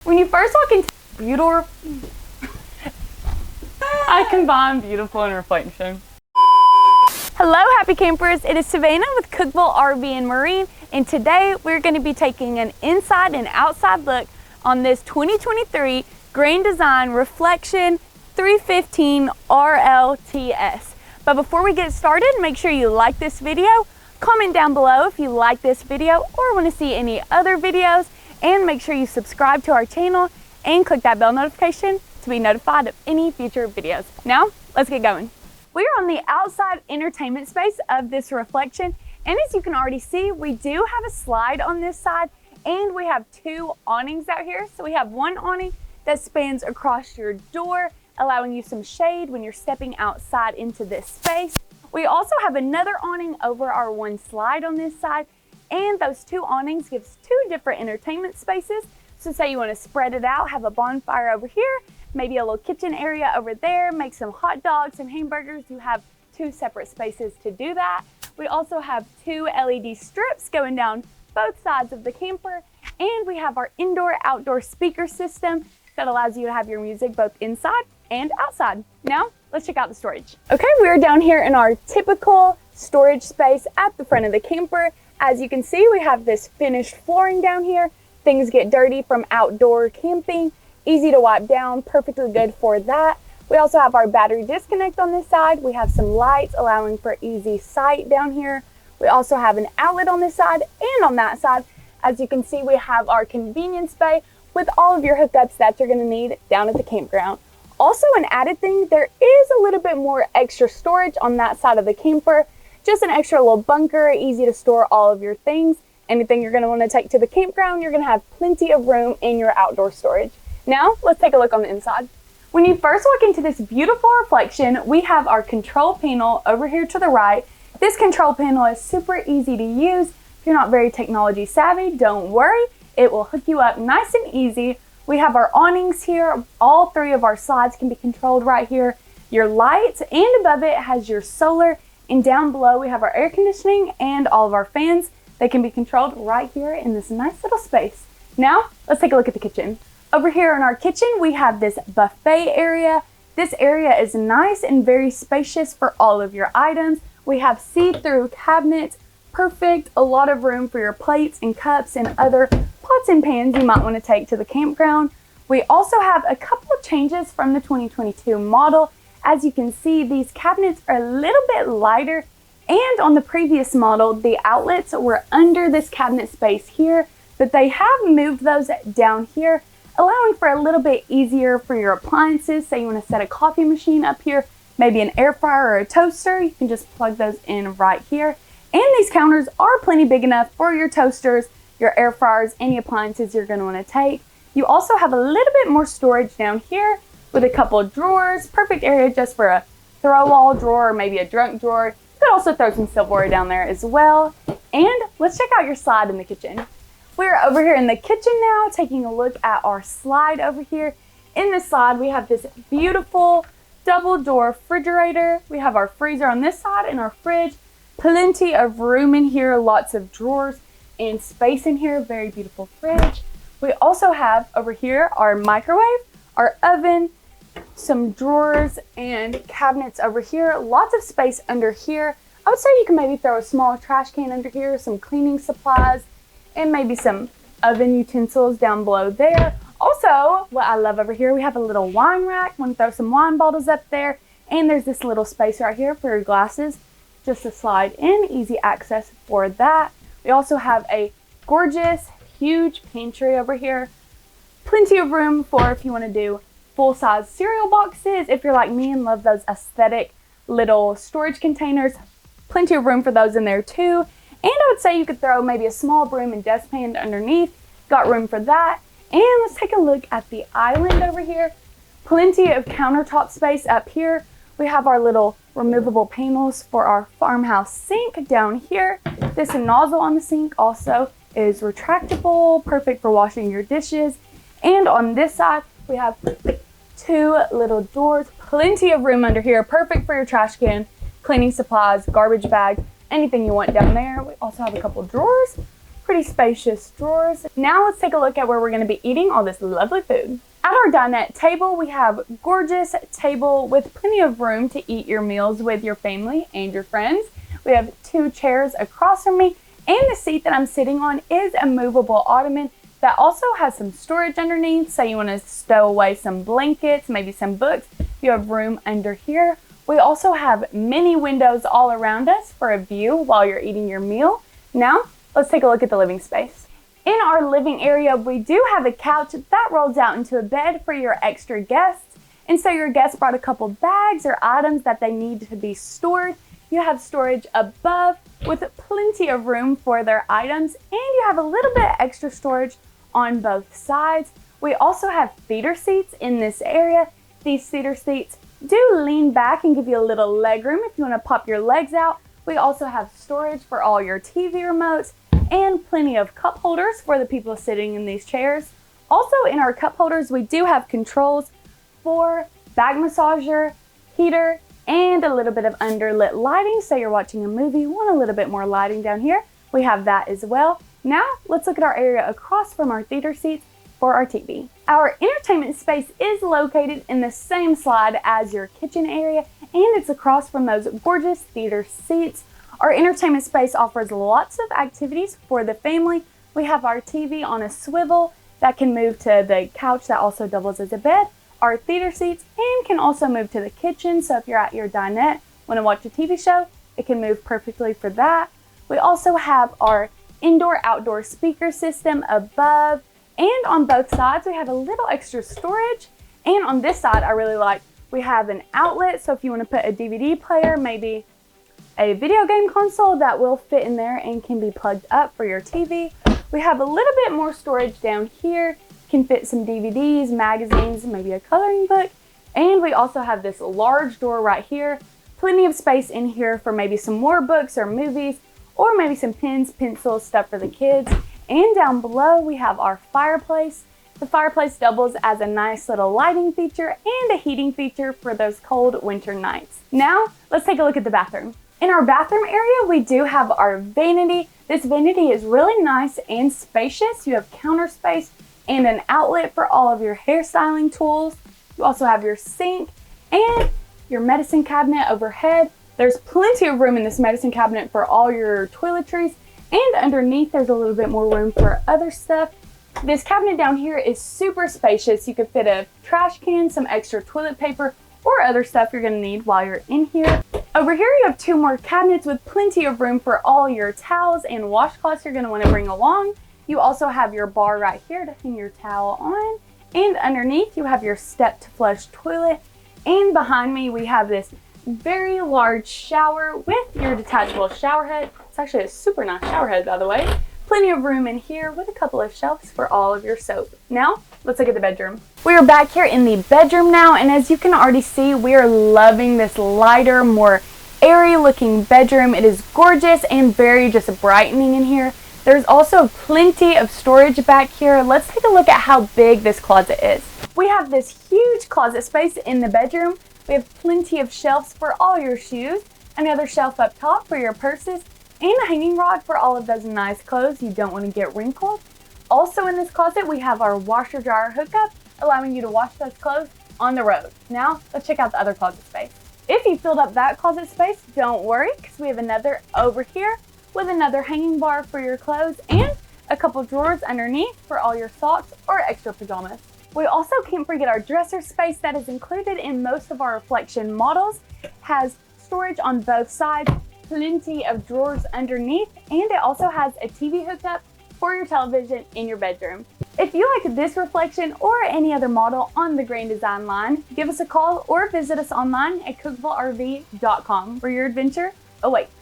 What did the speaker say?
When you first walk into beautiful, I combine beautiful and reflection. Hello, happy campers. It is Savannah with Cookeville RV and Marine, and today we're going to be taking an inside and outside look on this 2023 Grand Design Reflection 315 RLTS. But before we get started, make sure you like this video, comment down below if you like this video or want to see any other videos, and make sure you subscribe to our channel and click that bell notification to be notified of any future videos. Now, let's get going. We are on the outside entertainment space of this Reflection, and as you can already see, we do have a slide on this side, and we have two awnings out here. So we have one awning that spans across your door, allowing you some shade when you're stepping outside into this space. We also have another awning over our one slide on this side, and those two awnings gives two different entertainment spaces. So say you want to spread it out, have a bonfire over here, maybe a little kitchen area over there, make some hot dogs and hamburgers. You have two separate spaces to do that. We also have two LED strips going down both sides of the camper, and we have our indoor-outdoor speaker system that allows you to have your music both inside and outside. Now, let's check out the storage. Okay, we are down here in our typical storage space at the front of the camper. As you can see, we have this finished flooring down here. Things get dirty from outdoor camping. Easy to wipe down, perfectly good for that. We also have our battery disconnect on this side. We have some lights allowing for easy sight down here. We also have an outlet on this side and on that side. As you can see, we have our convenience bay with all of your hookups that you're gonna need down at the campground. Also, an added thing, there is a little bit more extra storage on that side of the camper. Just an extra little bunker, easy to store all of your things. Anything you're gonna wanna take to the campground, you're gonna have plenty of room in your outdoor storage. Now, let's take a look on the inside. When you first walk into this beautiful Reflection, we have our control panel over here to the right. This control panel is super easy to use. If you're not very technology savvy, don't worry. It will hook you up nice and easy. We have our awnings here. All three of our slides can be controlled right here. Your lights, and above it has your solar, and down below we have our air conditioning and all of our fans. They can be controlled right here in this nice little space. Now, let's take a look at the kitchen. Over here in our kitchen, we have this buffet area. This area is nice and very spacious for all of your items. We have see-through cabinets, perfect, a lot of room for your plates and cups and other pots and pans you might want to take to the campground. We also have a couple of changes from the 2022 model. As you can see, these cabinets are a little bit lighter, and on the previous model, the outlets were under this cabinet space here, but they have moved those down here, allowing for a little bit easier for your appliances. Say you want to set a coffee machine up here, maybe an air fryer or a toaster, you can just plug those in right here. And these counters are plenty big enough for your toasters, your air fryers, any appliances you're going to want to take. You also have a little bit more storage down here with a couple of drawers, perfect area just for a throw-all drawer or maybe a drunk drawer. You could also throw some silverware down there as well. And let's check out your slide in the kitchen. We're over here in the kitchen now, taking a look at our slide over here. In this slide, we have this beautiful double door refrigerator. We have our freezer on this side and our fridge. Plenty of room in here, lots of drawers and space in here. Very beautiful fridge. We also have over here our microwave, our oven, some drawers and cabinets over here. Lots of space under here. I would say you can maybe throw a small trash can under here, some cleaning supplies, and maybe some oven utensils down below there. Also, what I love over here, we have a little wine rack. Want to throw some wine bottles up there. And there's this little space right here for your glasses, just to slide in, easy access for that. We also have a gorgeous, huge pantry over here. Plenty of room for if you want to do full-size cereal boxes. If you're like me and love those aesthetic little storage containers, plenty of room for those in there too. And I would say you could throw maybe a small broom and dustpan underneath. Got room for that. And let's take a look at the island over here. Plenty of countertop space up here. We have our little removable panels for our farmhouse sink down here. This nozzle on the sink also is retractable, perfect for washing your dishes. And on this side, we have two little doors. Plenty of room under here, perfect for your trash can, cleaning supplies, garbage bag, anything you want down there. We also have a couple drawers. pretty spacious drawers. Now let's take a look at where we're going to be eating all this lovely food. At our dinette table, we have a gorgeous table with plenty of room to eat your meals with your family and your friends. We have 2 chairs across from me, and the seat that I'm sitting on is a movable ottoman that also has some storage underneath. So you want to stow away some blankets, maybe some books. You have room under here. We also have many windows all around us for a view while you're eating your meal. Now, let's take a look at the living space. In our living area, we do have a couch that rolls out into a bed for your extra guests. And so your guests brought a couple bags or items that they need to be stored. You have storage above with plenty of room for their items, and you have a little bit extra storage on both sides. We also have theater seats in this area. These theater seats do lean back and give you a little leg room if you want to pop your legs out. We also have storage for all your TV remotes and plenty of cup holders for the people sitting in these chairs. Also in our cup holders, we do have controls for back massager, heater, and a little bit of underlit lighting. So you're watching a movie, want a little bit more lighting down here. We have that as well. Now let's look at our area across from our theater seats for our TV. Our entertainment space is located in the same slide as your kitchen area, and it's across from those gorgeous theater seats. Our entertainment space offers lots of activities for the family. We have our TV on a swivel that can move to the couch that also doubles as a bed, our theater seats, and can also move to the kitchen. So if you're at your dinette, want to watch a TV show, it can move perfectly for that. We also have our indoor-outdoor speaker system above, and on both sides we have a little extra storage. And on this side, I really like, we have an outlet, so if you want to put a DVD player, maybe a video game console, that will fit in there and can be plugged up for your TV. We have a little bit more storage down here, can fit some DVDs, magazines, maybe a coloring book. And we also have this large door right here, plenty of space in here for maybe some more books or movies, or maybe some pens, pencils, stuff for the kids. And down below we have our fireplace. The fireplace doubles as a nice little lighting feature and a heating feature for those cold winter nights. Now let's take a look at the bathroom. In our bathroom area, we do have our vanity. This vanity is really nice and spacious. You have counter space and an outlet for all of your hairstyling tools. You also have your sink and your medicine cabinet overhead. There's plenty of room in this medicine cabinet for all your toiletries, and underneath there's a little bit more room for other stuff. This cabinet down here is super spacious. You could fit a trash can, some extra toilet paper, or other stuff you're going to need while you're in here. Over here you have 2 more cabinets with plenty of room for all your towels and washcloths you're going to want to bring along. You also have your bar right here to hang your towel on, and underneath you have your step to flush toilet. And behind me we have this very large shower with your detachable shower head. It's actually a super nice shower head, by the way. Plenty of room in here with a couple of shelves for all of your soap. Now let's look at the bedroom. We are back here in the bedroom now, and as you can already see, we are loving this lighter, more airy looking bedroom. It is gorgeous and very just brightening in here. There's also plenty of storage back here. Let's take a look at how big this closet is. We have this huge closet space in the bedroom. We have plenty of shelves for all your shoes, another shelf up top for your purses, and a hanging rod for all of those nice clothes you don't want to get wrinkled. Also in this closet, we have our washer dryer hookup, allowing you to wash those clothes on the road. Now, let's check out the other closet space. If you filled up that closet space, don't worry, because we have another over here with another hanging bar for your clothes and a couple drawers underneath for all your socks or extra pajamas. We also can't forget our dresser space that is included in most of our Reflection models. Has storage on both sides, plenty of drawers underneath, and it also has a TV hooked up for your television in your bedroom. If you like this Reflection or any other model on the Grand Design line, give us a call or visit us online at cookvillerv.com, where your adventure awaits.